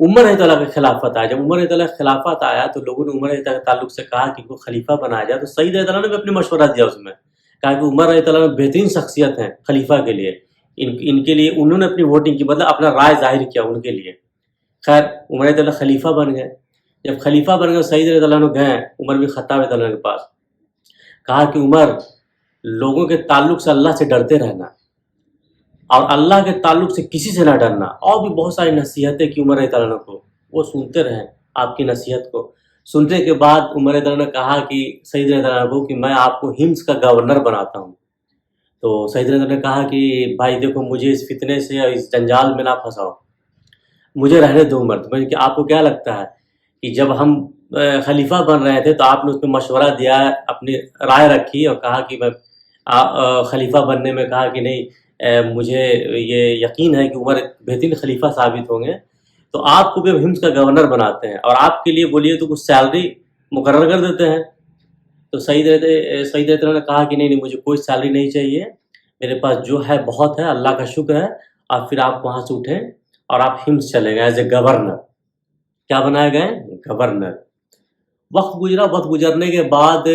عمر رضی اللہ کا خلافت آیا. جب عمر رضی اللہ کا خلافت آیا تو لوگوں نے عمر رضی اللہ کے تعلق سے کہا کہ ان کو خلیفہ بنایا جائے. تو سعید رضی اللہ نے بھی اپنی مشورہ دیا اس میں، کہا کہ عمر رضی اللہ بہترین شخصیت ہیں خلیفہ کے لیے، ان کے لیے انہوں نے اپنی ووٹنگ کی، مطلب اپنا رائے ظاہر کیا ان کے لیے. خیر عمر رضی اللہ خلیفہ بن گئے. جب خلیفہ بن گئے سعید رضی اللہ عنہ گئے عمر بن خطاب رضی اللہ عنہ کے پاس، کہا کہ عمر لوگوں کے تعلق سے اللہ سے ڈرتے رہنا اور اللہ کے تعلق سے کسی سے نہ ڈرنا. اور بھی بہت ساری نصیحتیں کی عمر رضی اللہ عنہ کو، وہ سنتے رہیں آپ کی نصیحت کو. سننے کے بعد عمر رضی اللہ عنہ نے کہا کہ سعید رضی اللہ عنہ کو کہ میں آپ کو ہمس کا گورنر بناتا ہوں. تو سعید رضی اللہ عنہ نے کہا کہ بھائی دیکھو مجھے اس فتنے سے اور اس جنجال میں نہ پھنساؤ، مجھے رہنے دو عمر. تو کہ آپ کو کیا لگتا ہے کہ جب ہم خلیفہ بن رہے تھے تو آپ نے اس میں مشورہ دیا، اپنی رائے رکھی اور کہا کہ میں خلیفہ بننے میں کہا کہ نہیں مجھے یہ یقین ہے کہ عمر ایک بہترین خلیفہ ثابت ہوں گے، تو آپ کو بھی ہمس کا گورنر بناتے ہیں اور آپ کے لیے بولیے تو کچھ سیلری مقرر کر دیتے ہیں. تو سعید رضی اللہ نے کہا کہ نہیں مجھے کوئی سیلری نہیں چاہیے، میرے پاس جو ہے بہت ہے، اللہ کا شکر ہے. اور پھر آپ وہاں سے اٹھیں اور آپ ہمس چلے گئے ایز اے گورنر. کیا بنائے گئے؟ گورنر. وقت گزرا، وقت گزرنے کے بعد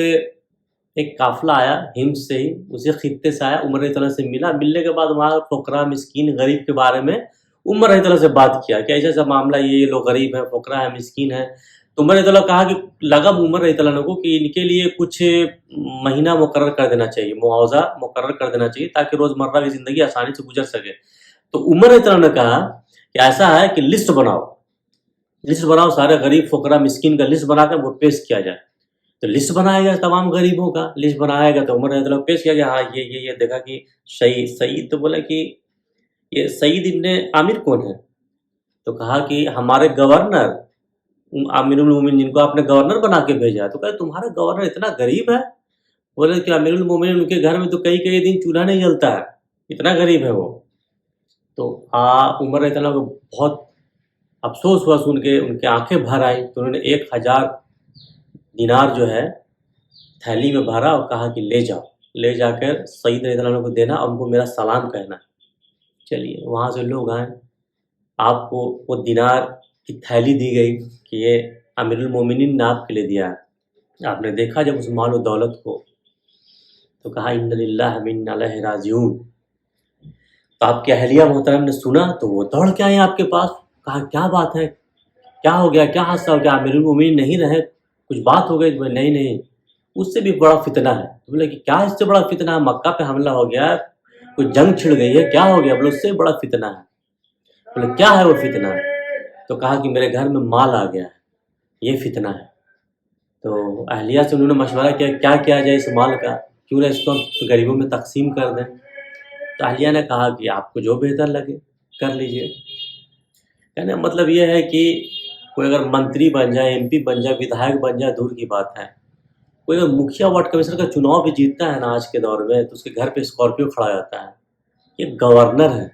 ایک قافلہ آیا ہمس سے ہی، اسی خطے سے آیا، عمر رضی اللہ سے ملا. ملنے کے بعد وہاں فقراء مسکین غریب کے بارے میں عمر رضی اللہ سے بات کیا کہ ایسا ایسا معاملہ، یہ لوگ غریب ہیں، فقراء ہیں، مسکین ہیں. تو عمر رضی اللہ کہا کہ لگا عمر رضی اللہ کو کہ ان کے لیے کچھ مہینہ مقرر کر دینا چاہیے، معاوضہ مقرر کر دینا چاہیے تاکہ روزمرہ کی زندگی آسانی سے گزر سکے. تو عمر رضی اللہ نے کہا کہ ایسا ہے کہ لسٹ بناؤ سارے غریب فقراء مسکین کا لسٹ بنا کر وہ پیش کیا جائے. تو لسٹ بنایا گیا، تمام غریبوں کا لسٹ بنایا گیا. تو عمر رضی اللہ پیش کیا گیا. ہاں یہ دیکھا کہ سعید. تو بولا کہ یہ سعید ابن عامر کون ہے؟ تو کہا کہ ہمارے گورنر امیر المومنین، جن کو آپ نے گورنر بنا کے بھیجا. تو کہا تمہارا گورنر اتنا غریب ہے؟ بولے کہ امیر المومنین ان کے گھر میں تو کئی دن چولہا نہیں جلتا ہے، اتنا غریب ہے وہ. تو عمر رضی اللہ کو بہت افسوس ہوا سن کے، ان کی آنکھیں بھر آئی. تو انہوں نے 1000 دینار جو ہے تھیلی میں بھرا اور کہا کہ لے جا کر سعید رضی اللہ عنہ کو دینا اور ان کو میرا سلام کہنا. چلیے وہاں سے لوگ آئے، آپ کو وہ دینار کی تھیلی دی گئی کہ یہ امیر المومنین نے آپ کے لیے دیا ہے. آپ نے دیکھا جب اس مال و دولت کو تو کہا ان للہ و انا الیہ راجعون. تو آپ کے اہلیہ محترم نے سنا تو وہ دوڑ کے آئے آپ کے پاس. کہا کیا بات ہے، کیا ہو گیا، کیا حادثہ ہو گیا، امیر المومنین نہیں رہے، کچھ بات ہو گئی؟ نہیں اس سے بھی بڑا فتنہ ہے. تو بولے کہ کیا اس سے بڑا فتنہ ہے؟ مکہ پہ حملہ ہو گیا، کوئی جنگ چھڑ گئی ہے، کیا ہو گیا؟ بولے اس سے بڑا فتنہ ہے. بولے کیا ہے وہ فتنہ؟ تو کہا کہ میرے گھر میں مال آ گیا ہے، یہ فتنہ ہے. تو اہلیہ سے انہوں نے مشورہ کیا کیا جائے اس مال کا، کیوں نہ اس کو غریبوں میں تقسیم کر دیں. تو اہلیہ نے کہا کہ آپ کو جو بہتر لگے کر لیجئے. کہنے کا مطلب یہ ہے کہ کوئی اگر منتری بن جائے، ایم پی بن جائے، ودھائک بن جائے، دور کی بات ہے. کوئی اگر مکھیا وارڈ کمشنر کا چناؤ بھی جیتتا ہے نا آج کے دور میں، تو اس کے گھر پہ اسکارپیو کھڑا جاتا ہے. یہ گورنر ہے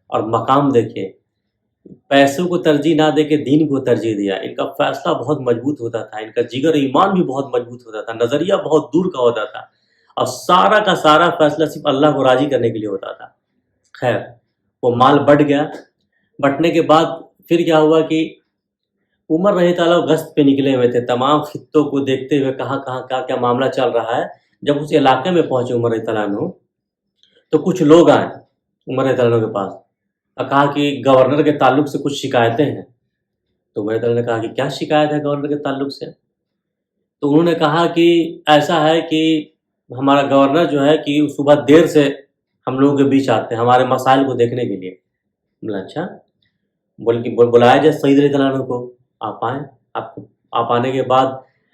اور مقام دیکھیے، پیسوں کو ترجیح نہ دے کے دین کو ترجیح دیا. ان کا فیصلہ بہت مضبوط ہوتا تھا، ان کا جگر ایمان بھی بہت مضبوط ہوتا تھا، نظریہ بہت دور کا ہوتا تھا اور سارا کا سارا فیصلہ صرف اللہ کو راضی کرنے کے لیے ہوتا تھا. خیر وہ مال بٹ گیا. بٹنے کے بعد پھر کیا ہوا کہ عمر رضی اللہ گشت پہ نکلے ہوئے تھے، تمام خطوں کو دیکھتے ہوئے کہاں کیا معاملہ چل رہا ہے. جب اس علاقے میں پہنچے عمر رضی اللہ عنہ تو کچھ لوگ آئے عمر رضی اللہ عنہ کے پاس اور کہا کہ گورنر کے تعلق سے کچھ شکایتیں ہیں. تو عمر رضی اللہ نے کہا کہ کیا شکایت ہے گورنر کے تعلق سے؟ تو انہوں نے کہا کہ ایسا ہے کہ ہمارا گورنر جو ہے کہ صبح دیر سے ہم لوگوں کے بیچ آتے ہیں ہمارے مسائل کو دیکھنے کے لیے. بولا اچھا، بلایا جائے سعید رضی اللہ عنہ کو. آپ آئیں. آپ آنے کے بعد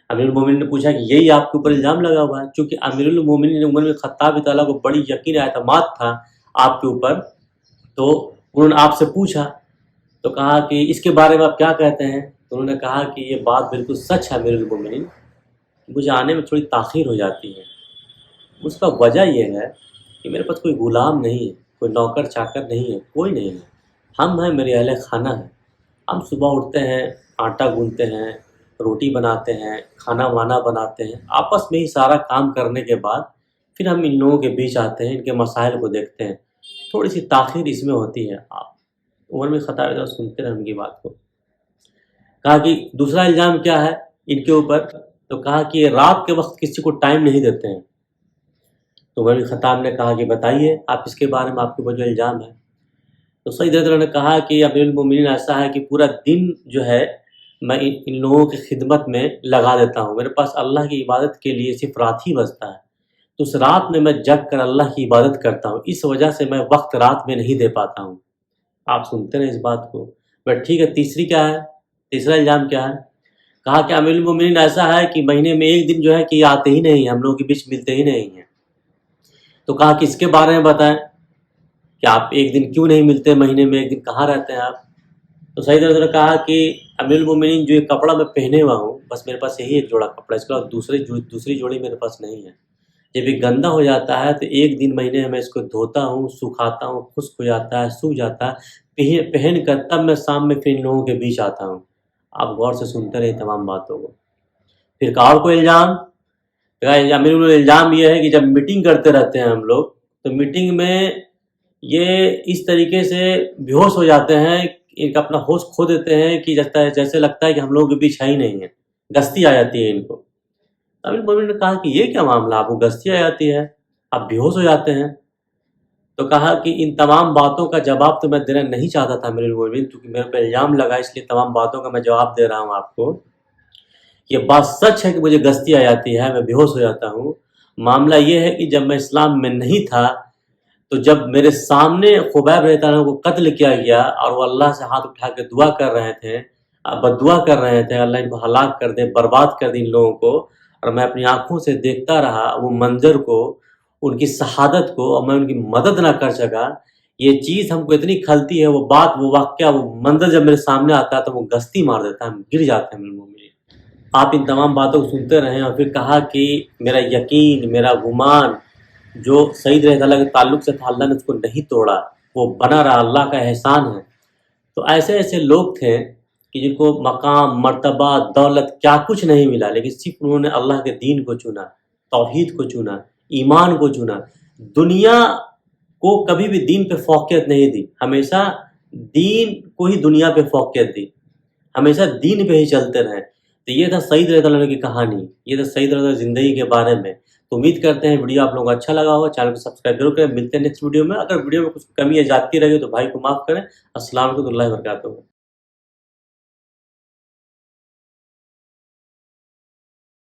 امیر المومنین نے پوچھا کہ یہی آپ کے اوپر الزام لگا ہوا ہے؟ چونکہ امیر المومنین عمر بن خطاب تعالیٰ کو بڑی یقین اعتماد تھا آپ کے اوپر، تو انہوں نے آپ سے پوچھا تو کہا کہ اس کے بارے میں آپ کیا کہتے ہیں؟ تو انہوں نے کہا کہ یہ بات بالکل سچ ہے امیر المومنین، مجھے آنے میں تھوڑی تاخیر ہو جاتی ہے. اس کا وجہ یہ ہے کہ میرے پاس کوئی غلام نہیں ہے، کوئی نوکر چاکر نہیں ہے، کوئی نہیں ہے. ہم ہیں، میرے اہل خانہ ہیں. ہم صبح اٹھتے ہیں، آٹا گوندتے ہیں، روٹی بناتے ہیں، کھانا وانا بناتے ہیں، آپس میں ہی سارا کام کرنے کے بعد پھر ہم ان لوگوں کے بیچ آتے ہیں، ان کے مسائل کو دیکھتے ہیں. تھوڑی سی تاخیر اس میں ہوتی ہے. آپ عمر بن خطاب سنتے رہے ان کی بات کو. کہا کہ دوسرا الزام کیا ہے ان کے اوپر، تو کہا کہ یہ رات کے وقت کسی کو ٹائم نہیں دیتے ہیں۔ تو عمر بن خطاب نے کہا کہ بتائیے آپ اس کے بارے میں آپ کے اوپر جو الزام ہے۔ تو سید رضی اللہ عنہ نے کہا کہ امیر المومنین ایسا ہے کہ پورا دن جو ہے میں ان لوگوں کی خدمت میں لگا دیتا ہوں، میرے پاس اللہ کی عبادت کے لیے صرف رات ہی بچتا ہے، تو اس رات میں جگ کر اللہ کی عبادت کرتا ہوں، اس وجہ سے میں وقت رات میں نہیں دے پاتا ہوں۔ آپ سنتے رہے اس بات کو، بٹ ٹھیک ہے، تیسری کیا ہے، تیسرا الزام کیا ہے؟ کہا کہ امیر المومنین ایسا ہے کہ مہینے میں ایک دن جو ہے کہ یہ آتے ہی نہیں ہیں، ہم لوگوں کے بیچ ملتے ہی نہیں ہیں۔ تو کہا کہ اس کے بارے میں بتائیں کہ آپ ایک دن کیوں نہیں ملتے، مہینے میں ایک دن کہاں رہتے ہیں آپ؟ تو سید رضی اللہ عنہ نے کہا کہ امیر المومنین جو یہ کپڑا میں پہنے ہوا ہوں، بس میرے پاس یہی ایک جوڑا کپڑا ہے، اس کے بعد دوسری جوڑی میرے پاس نہیں ہے۔ جب یہ گندا ہو جاتا ہے تو ایک دن مہینے میں میں اس کو دھوتا ہوں، سکھاتا ہوں، خشک ہو جاتا ہے، سوکھ جاتا ہے، پہن کر تب میں شام میں پھر ان لوگوں کے بیچ آتا ہوں۔ آپ غور سے سنتے رہے تمام باتوں کو۔ پھر کہا اور کوئی الزام؟ امیر الزام یہ ہے کہ جب میٹنگ کرتے رہتے ہیں ہم لوگ، تو میٹنگ میں یہ اس طریقے سے بے ہوش ہو جاتے ہیں، ان کا اپنا ہوش کھو دیتے ہیں کہ جیسے لگتا ہے کہ ہم لوگوں کے بیچ ہے ہی نہیں ہے، گستی آ جاتی ہے ان کو۔ امیر المومنین نے کہا کہ یہ کیا معاملہ، آپ کو گستی آ جاتی ہے، آپ بے ہوش ہو جاتے ہیں؟ تو کہا کہ ان تمام باتوں کا جواب تو میں دینا نہیں چاہتا تھا امیر المومنین، کیونکہ میرے پہ الزام لگا، اس لیے تمام باتوں کا میں جواب دے رہا ہوں آپ کو۔ یہ بات سچ ہے کہ مجھے گستی آ جاتی ہے، میں بے ہوش ہو جاتا ہوں۔ معاملہ یہ ہے کہ جب میں اسلام میں نہیں تھا، تو جب میرے سامنے خبیب رضی اللہ عنہ کو قتل کیا گیا اور وہ اللہ سے ہاتھ اٹھا کے دعا کر رہے تھے، بددعا کر رہے تھے، اللہ ان کو ہلاک کر دے، برباد کر دے ان لوگوں کو، اور میں اپنی آنکھوں سے دیکھتا رہا وہ منظر کو، ان کی شہادت کو، اور میں ان کی مدد نہ کر سکا، یہ چیز ہم کو اتنی کھلتی ہے، وہ بات، وہ واقعہ، وہ منظر جب میرے سامنے آتا ہے تو وہ گستی مار دیتا ہے، ہم گر جاتے ہیں مومنین۔ آپ ان تمام باتوں کو سنتے رہیں، اور پھر کہا کہ میرا یقین، میرا گمان جو سید رضی اللہ کے تعلق سے تھا، اللہ نے اس کو نہیں توڑا، وہ بنا رہا، اللہ کا احسان ہے۔ تو ایسے ایسے لوگ تھے کہ جن کو مقام، مرتبہ، دولت کیا کچھ نہیں ملا، لیکن صرف انہوں نے اللہ کے دین کو چنا، توحید کو چنا، ایمان کو چنا، دنیا کو کبھی بھی دین پہ فوقیت نہیں دی، ہمیشہ دین کو ہی دنیا پہ فوقیت دی، ہمیشہ دین پہ ہی چلتے رہے۔ تو یہ تھا سعید رضی اللہ عنہ کی کہانی، یہ تھا سعید رضی اللہ زندگی کے بارے میں۔ تو امید کرتے ہیں ویڈیو آپ لوگوں کو اچھا لگا ہوگا، چینل کو سبسکرائب ضرور کریں، ملتے ہیں نیکسٹ ویڈیو میں۔ اگر ویڈیو میں کچھ کمی یا زیادتی رہے تو بھائی کو معاف کریں۔ السلام علیکم و رحمۃ اللہ وبرکاتہ۔